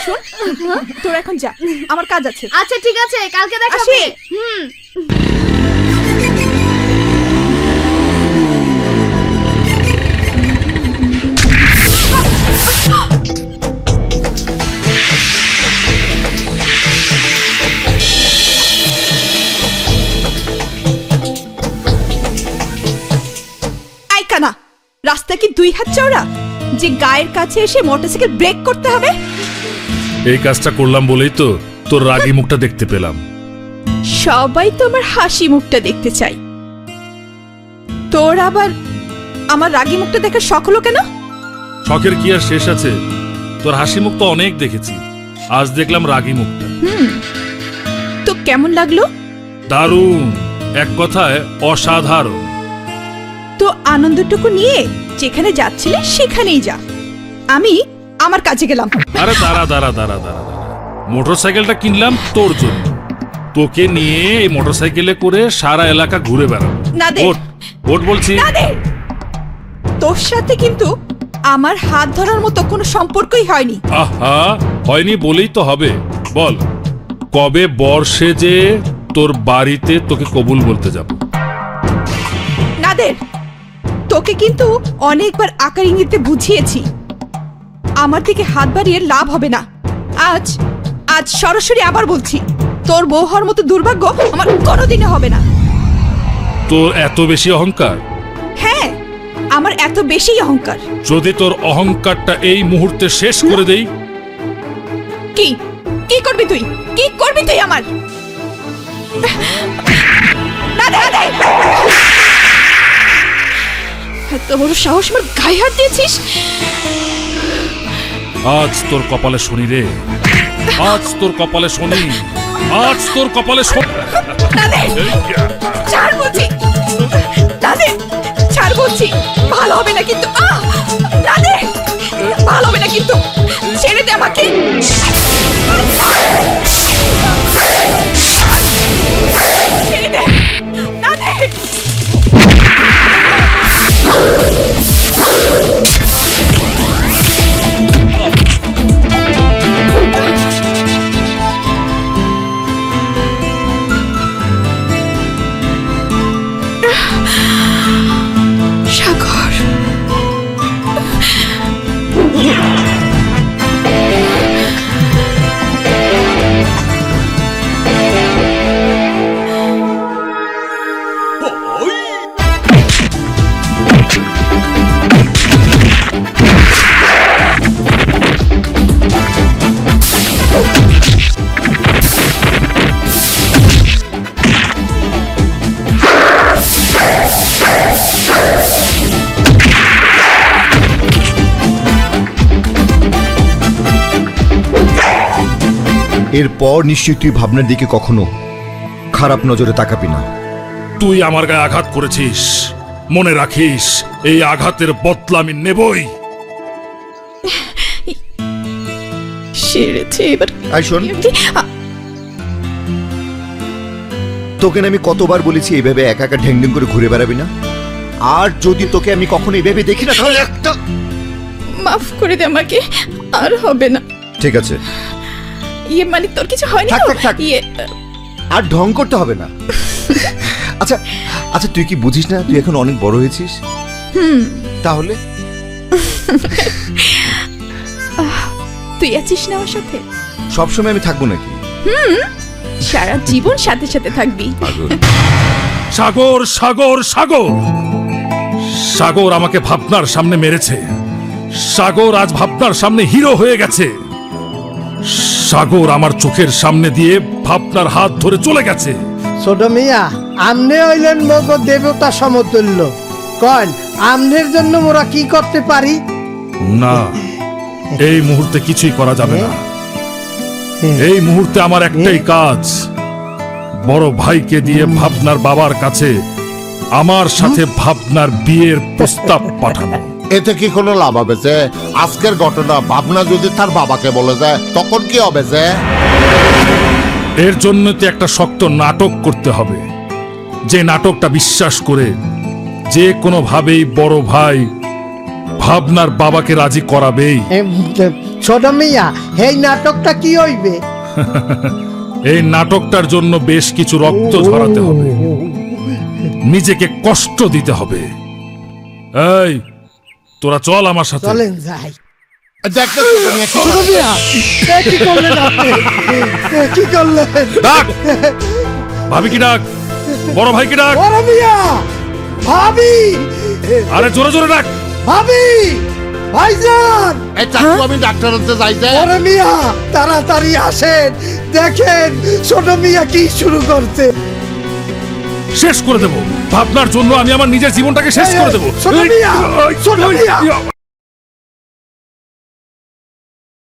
শোন, তোর এখন যা, আমার কাজ আছে। আচ্ছা ঠিক আছে, কালকে দেখা হবে। আই কানা, রাস্তা কি 2 হাত চওড়া যে গায়ের কাছে এসে মোটরসাইকেল ব্রেক করতে হবে? এই কাজটা করলাম বলেই তো তোর রাগী মুখটা দেখতে পেলাম। সবাই তো আমার হাসি মুখটা দেখতে চাই, তোর আবার আমার রাগী মুখটা দেখার শখ হলো কেন? শখের কি আর শেষ আছে? তোর হাসি মুখ তো অনেক দেখেছি, আজ দেখলাম রাগী মুখটা। তো কেমন লাগলো? দারুণ, এক কথায় অসাধারণ। তো আনন্দটুকু নিয়ে যেখানে যাচ্ছিলে সেখানেই যা, আমি আমার কাজে গেলাম। আরে দাঁড়া দাঁড়া দাঁড়া দাঁড়া দাঁড়া, মোটরসাইকেলটা কিনলাম তোর জন্য, তোকে নিয়ে এই মোটরসাইকেলে করে সারা এলাকা ঘুরে বেড়াবো। না দে, ওঠ ওঠ বলছি। না দে, তোর সাথে কিন্তু আমার হাত ধরার মতো কোনো সম্পর্কই হয়নি। আহা, হয়নি বলেই তো হবে। বল, কবে বর্ষে যে তোর বাড়িতে তোকে কবুল বলতে যাব? না দে, তোকে কিন্তু অনেকবার আকার ইঙ্গিতে বুঝিয়েছি, আমার দিকে হাত বাড়িয়ে লাভ হবে না। আজ আজ সরাসরি আবার বলছি, তোর বউ হওয়ার মতো দুর্ভাগ্য আমার কোনোদিনও হবে না। তোর এত বেশি অহংকার? হ্যাঁ, আমার এত বেশি অহংকার। যদি তোর অহংকারটা এই মুহূর্তে শেষ করে দেই? কি কি করবি তুই? কি করবি তুই আমার? না দে, না দে। এত বড় সাহস, আমার গায়ে হাত দিয়েছিস? আজ তোর কপালে শনি রে, আজ তোর কপালে শনি, আজ তোর কপালে শনি। না দে, ছাড় বলছি, না দে, ছাড় বলছি, ভালো হবে না কিন্তু। না দে, ভালো হবে না কিন্তু, ছেড়ে দে আমাকে। ছেড়ে দে, না দে। সাগর, এরপর নিশ্চয়ই তুই ভাবনার দিকে কখনো খারাপ নজরে তাকাবি না। তুই আমার গায়ে আঘাত করেছিস, মনে রাখিস এই আঘাতের বদলা আমি নেবই। সেরেছে এবার। আই শোন, তোকে না আমি কতবার বলেছি এইভাবে একা একা ঢ্যাং ঢ্যাং করে ঘুরে বেড়াবি না। আর যদি তোকে আমি কখনো এইভাবে দেখি না তাহলে একটা। মাফ করে দে আমাকে, আর হবে না। ঠিক আছে, ইয়ে মানে তোর কিছু হয়নি থাক, তো? থাক, থাক। ইয়ে আর ঢং করতে হবে না। আচ্ছা আচ্ছা, তুই কি বুঝিস না তুই এখন অনেক বড় হয়েছিস? তাহলে তুই আছিস না আমার সাথে? সবসময় আমি থাকবো নাকি? সারা জীবন সাথে সাথে থাকবি। সাগর সাগর সাগর, সাগর আমাকে ভাবনার সামনে মেরেছে। সাগর আজ ভাবনার সামনে হিরো হয়ে গেছে। সাগর আমার চোখের সামনে দিয়ে ভাবনার হাত ধরে চলে গেছে। ছোট মিয়া, আমনে হইলেন মগ দেবতা সমতুল্য। কন আমনের জন্য মোরা কি করতে পারি? না, এই মুহূর্তে কিছুই করা যাবে না। এই মুহূর্তে আমার একটাই কাজ, বড় ভাইকে দিয়ে ভাবনার বাবার কাছে আমার সাথে ভাবনার বিয়ের প্রস্তাব পাঠানো। এতে কি কোনো লাভ হবে? যে আজকের ঘটনা ভাবনা যদি তার বাবাকে বলে যায় তখন কি হবে? যে এর জন্য তো একটা শক্ত নাটক করতে হবে, যে নাটকটা বিশ্বাস করে যে কোনো ভাবেই বড় ভাই ভাবনার বাবাকে রাজি করাবেই। ছোট মিয়া এই নাটকটা কি হইবে? এই নাটকটার জন্য বেশ কিছু রক্ত ঝরাতে হবে, নিজেকে কষ্ট দিতে হবে। এই তোরা চল আমার সাথে। চলেন যাই। দেখতে ছোট মিয়া, এ কি করলেন আপনি? এ কি করলেন? ডাক ভাবি কি ডাক, বড় ভাই কি ডাক, বড় মিয়া, ভাবি, আরে জোরে জোরে ডাক। ভাবি, ভাইজান, এই চাকু আমি ডাক্তার হতে যাইতে। বড় মিয়া তাড়াতাড়ি আসেন, দেখেন ছোট মিয়া কি শুরু করছে। শেষ করে দেব, ভাবনার জন্য আমি আমার নিজের জীবনটাকে শেষ করে দেব। ছোট মিয়া, ছোট মিয়া।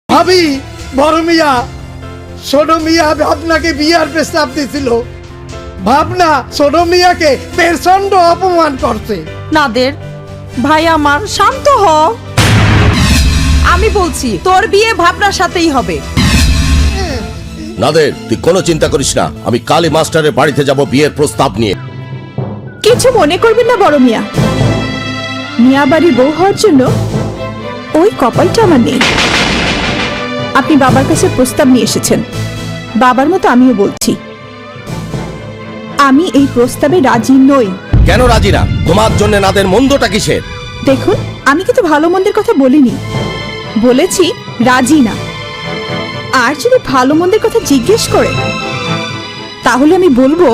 ভাবি, বড় মিয়া, ছোট মিয়া ভাবনাকে বিয়ার প্রস্তাব দিছিল। ভাবনা ছোট মিয়াকে প্রচন্ড অপমান করছে। নাদের ভাই আমার শান্ত হ, আমি বলছি তোর বিয়ে ভাবনার সাথেই হবে। নাদের, তুই কোনো চিন্তা করিস না, আমি কালী মাস্টারের বাড়িতে যাব বিয়ের প্রস্তাব নিয়ে। কিছু মনে করবেন না বড় মিয়া, মিয়া বাড়ির বউ হওয়ার জন্য ওই কপালটা আমার নেই। আপনি বাবার কাছে প্রস্তাব নিয়ে এসেছেন, বাবার মতো আমিও বলছি আমি এই প্রস্তাবে রাজি নই। কেন রাজি না? তোমার জন্য নাদের মন্দটা কিসের? দেখুন, আমি কিন্তু ভালো মন্দের কথা বলিনি, বলেছি রাজি না। আর যদি ভালো মন্দের কথা জিজ্ঞেস করে তাহলে আমি বলবো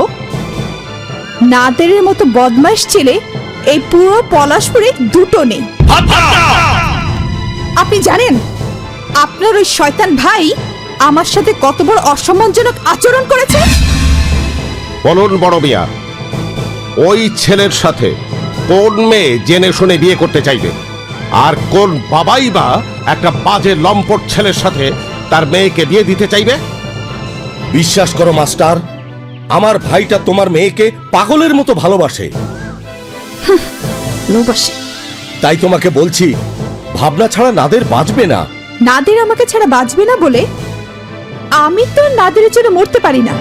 নাদেরের মতো বদমাইশ ছেলে এই পুরো পলাশপুরে দুটো নেই। আপনি জানেন আপনার ওই শয়তান ভাই আমার সাথে কত বড় অসম্মানজনক আচরণ করেছে? বলুন বড় মিয়া, ওই ছেলের সাথে কোন মেয়ে জেনে শুনে বিয়ে করতে চাইবে? আর কোন বাবাই বা একটা বাজে লম্পট ছেলের সাথে তার মেয়েকে বিয়ে দিতে চাইবে? বিশ্বাস করো মাস্টার, আমার ভাইটা তোমার মেয়েকে পাগলের মতো ভালোবাসে। ভালোবাসে? তাই তোমাকে বলছি, ভাবনা ছাড়া নাদের বাঁচবে না। নাদের আমাকে ছাড়া বাঁচবে না বলে আমি তো নাদেরের জন্য মরতে পারি না।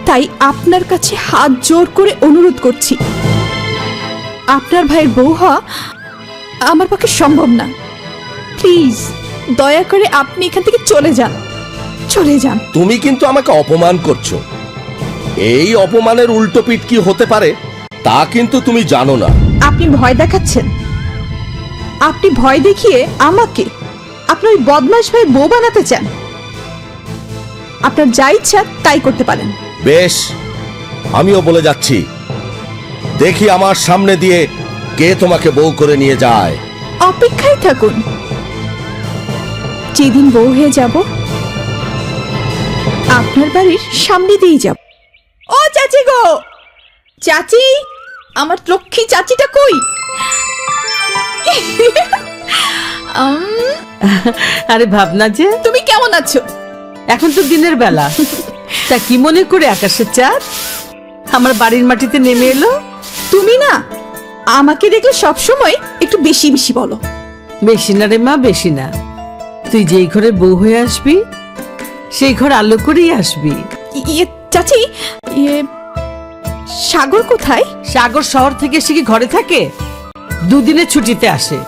তাই আপনার কাছে হাত জোর করে অনুরোধ করছি, আপনার ভাইয়ের বউ হওয়া আমার পক্ষে সম্ভব না। প্লিজ দয়া করে আপনি এখান থেকে চলে যান, চলে যান। তুমি কিন্তু আমাকে অপমান করছো। এই অপমানের উল্টো পিঠ কি হতে পারে তা কিন্তু তুমি জানো না। আপনি ভয় দেখাচ্ছেন, আপনি ভয় দেখিয়ে আমাকে আপনার ওই বদমাশ ভাই বউ বানাতে চান। আপনার যা ইচ্ছা তাই করতে পারেন। বেশ, আমিও বলে যাচ্ছি, দেখি আমার সামনে দিয়ে কে তোমাকে বউ করে নিয়ে যায়। অপেক্ষায় থাকুন, যেদিন বউ হয়ে যাব আপনার বাড়ির সামনে দিয়ে যাব। ও চাচি গো, চাচি, আমার লক্ষ্মী চাচিটা কই? আরে ভাবনা যে, তুমি কেমন আছো? এখন তো দিনের বেলা, তা কি মনে করে আকাশের চাঁদ আমার বাড়ির মাটিতে নেমে এলো? তুমি না আমাকে দেখলে সবসময় একটু বেশি বেশি বলো। বেশি না রে মা, বেশি না। তুই যেই ঘরে বউ হয়ে আসবি সেই ঘর আলো করেই আসবি। ইয়ে চাচি, ইয়ে সাগর কোথায়? সাগর শহর থেকে এসে কি ঘরে থাকে? দুদিনের ছুটিতে আসে,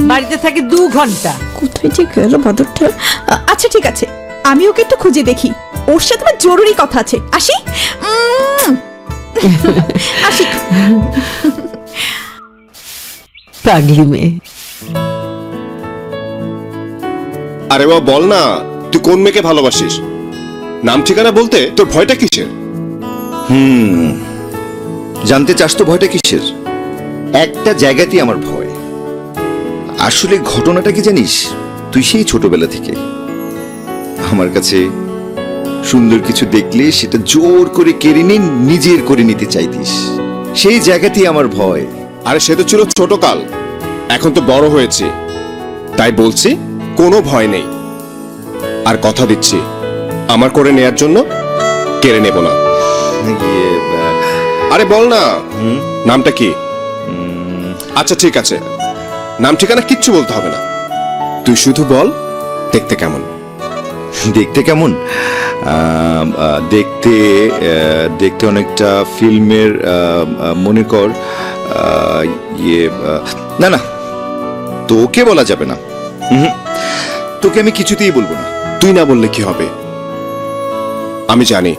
বাড়িতে থাকে 2 ঘন্টা। কোথায় যে গেল বাদরটা? আচ্ছা ঠিক আছে, আমি ওকে একটু খুঁজে দেখি, ওর সাথে আমার জরুরি কথা আছে। আসি। আসি। পাগলি মেয়ে। আরে বাবা, বল না, তুই কোন মেয়েকে ভালোবাসিস? নাম ঠিকানা বলতে তোর ভয়টা কিসের? জানতে চাস তো ভয়টা কিসের? একটা জায়গাতেই আমার ভয়। আসলে ঘটনাটা কি জানিস? তুই সেই ছোটবেলা থেকে আমার কাছে সুন্দর কিছু দেখলে সেটা জোর করে কেড়ে নিয়ে নিজের করে নিতে চাইতিস। সেই জায়গাতেই আমার ভয়। আরে সে তো ছিল ছোট কাল, এখন তো বড় হয়েছে, তাই বলছি কোনো ভয় নেই। আর কথা দিচ্ছি, আমার করে নেয়ার জন্য কেড়ে নেব না। আরে বল না, নামটা কি? আচ্ছা ঠিক আছে, নাম ঠিকানা কিচ্ছু বলতে হবে না, তুই শুধু বল দেখতে কেমন। দেখতে কেমন? দেখতে দেখতে অনেকটা ফিল্মের, মনে কর ইয়ে, না না তোকে বলা যাবে না, তোকে আমি কিছুতেই বলবো না। তুই না বললে কি হবে? আমি জানি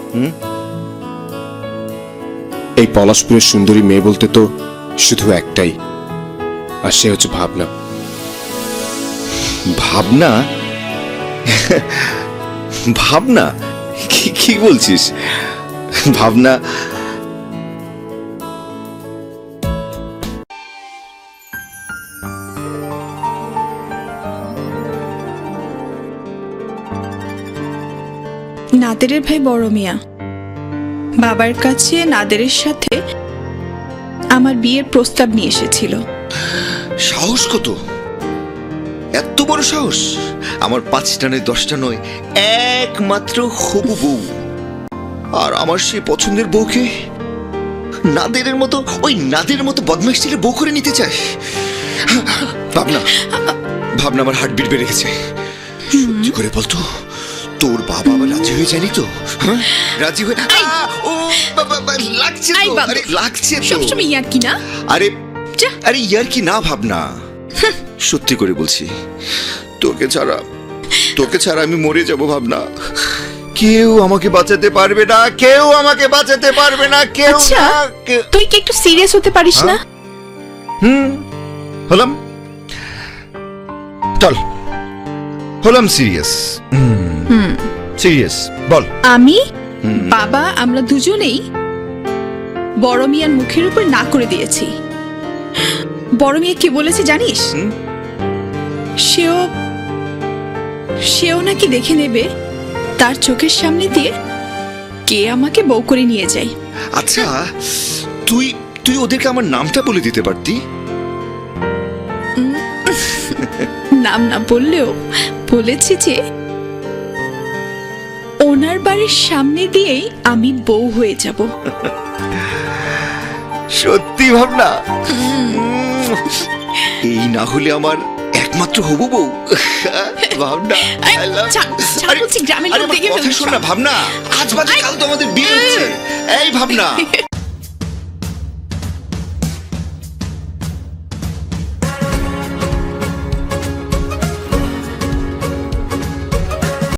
এই পলাশপুরের সুন্দরী মেয়ে বলতে তো শুধু একটাই, আর সে হচ্ছে ভাবনা। ভাবনা? ভাবনা? কি বলছিস? ভাবনা? নাদেরের ভাই বড় মিয়া বাবার কাছে নাদেরের সাথে আমার বিয়ের প্রস্তাব নিয়ে এসেছিল। সাহস কত? এত বড় সাহস! আমার 5টা নয় 10টা নয়, একমাত্র হবু বউ, আর আমার সেই পছন্দের বউকে নাদেরের মতো, ওই নাদের মতো বদমাইশ ছেলে বউ করে নিতে চায়। ভাবনা, ভাবনা, আমার হার্টবিট বেড়ে গেছে। সত্যি করে বলতো, তোর বাবা আবার রাজি হয়ে যায়নি তো? হ্যাঁ, রাজি হয়ে ও বাবা, লাগছে তো, আরে লাগছে তো। সবসময় ইয়ার কি না? আরে যা। আরে ইয়ার কি না ভাবনা, সত্যি করে বলছি, তোকে ছাড়া আমি মরে যাব ভাবনা। কেউ আমাকে বাঁচাতে পারবে না, কেউ আমাকে বাঁচাতে পারবে না, কেউ আচ্ছা, না, তুই কি একটু সিরিয়াস হতে পারিস না? হলাম, চল হলাম সিরিয়াস। সিরিয়াস বল। আমি, বাবা, আমরা দুজনেই বড় মিয়ার মুখের উপর না করে দিয়েছি। বড় মিয়া কি বলেছে জানিস? সেও নাকি দেখে নেবে তার চোখের সামনে দিয়ে কে আমাকে বউ করে নিয়ে যায়। আচ্ছা, তুই ওদেরকে আমার নামটা বলে দিতে পারতি। নাম না বললেও বলেছি যে ওনার বাড়ির সামনে দিয়েই আমি বউ হয়ে যাব। সত্যি ভাবনা? এই না হলে আমার একমাত্র হবু বউ ভাবনা। I love you. বলছি গ্রামের লোক দেখে কথা শোন না ভাবনা, আজ বাদে কাল তো আমাদের বিয়ে হচ্ছে। এই ভাবনা,